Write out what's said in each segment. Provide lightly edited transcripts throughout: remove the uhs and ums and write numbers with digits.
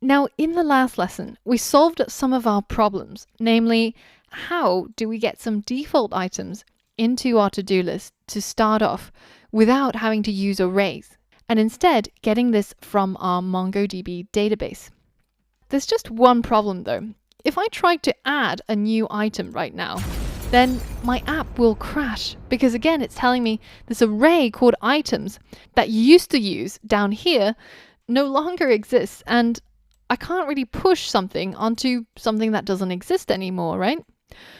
Now, in the last lesson, we solved some of our problems, namely, how do we get some default items into our to-do list to start off without having to use arrays, and instead getting this from our MongoDB database. There's just one problem though. If I try to add a new item right now, then my app will crash because again, it's telling me this array called items that you used to use down here no longer exists, and I can't really push something onto something that doesn't exist anymore, right?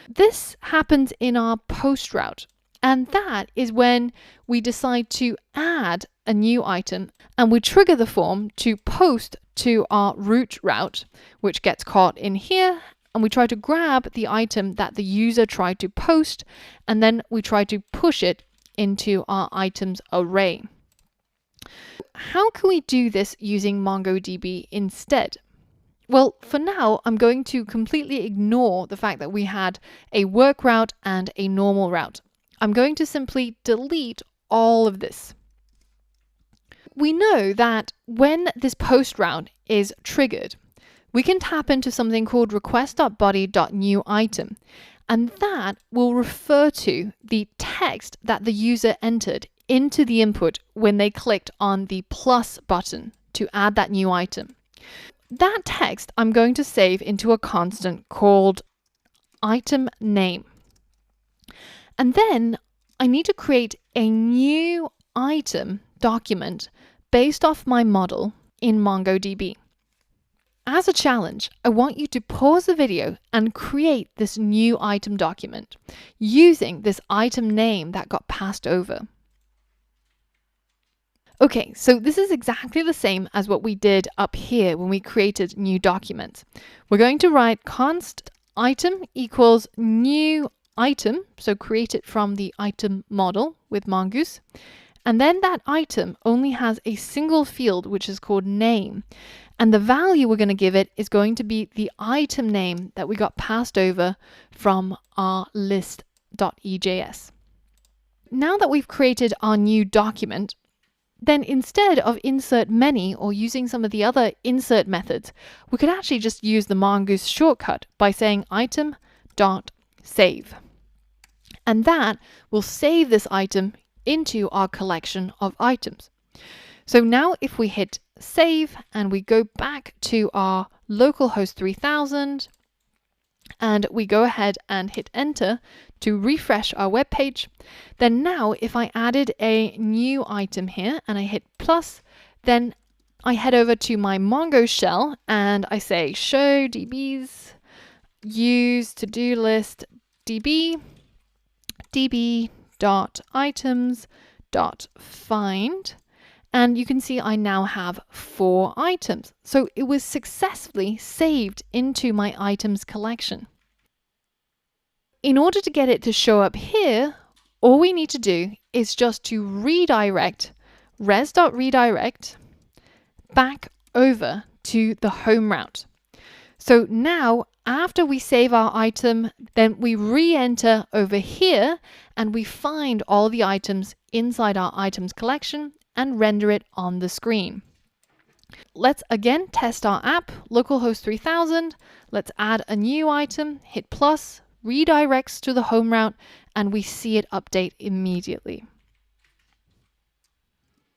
This happens in our post route, and that is when we decide to add a new item and we trigger the form to post to our root route, which gets caught in here, and we try to grab the item that the user tried to post, and then we try to push it into our items array. How can we do this using MongoDB instead? Well, for now, I'm going to completely ignore the fact that we had a work route and a normal route. I'm going to simply delete all of this. We know that when this post route is triggered, we can tap into something called request.body.newItem, and that will refer to the text that the user entered into the input when they clicked on the plus button to add that new item. That text I'm going to save into a constant called item name. And then I need to create a new item document based off my model in MongoDB. As a challenge, I want you to pause the video and create this new item document using this item name that got passed over. Okay, so this is exactly the same as what we did up here when we created new documents. We're going to write const item equals new item, so create it from the item model with Mongoose. And then that item only has a single field, which is called name. And the value we're going to give it is going to be the item name that we got passed over from our list.ejs. Now that we've created our new document, then instead of insert many or using some of the other insert methods, we could actually just use the Mongoose shortcut by saying item.save. And that will save this item into our collection of items. So now if we hit save and we go back to our localhost 3000 and we go ahead and hit enter to refresh our web page, then now if I added a new item here and I hit plus, then I head over to my Mongo shell and I say show dbs use ToDoList db.items.find, and you can see I now have 4 items. So it was successfully saved into my items collection. In order to get it to show up here, all we need to do is just to redirect res.redirect back over to the home route. So now after we save our item, then we re-enter over here and we find all the items inside our items collection and render it on the screen. Let's again test our app, localhost 3000. Let's add a new item, hit plus, redirects to the home route, and we see it update immediately.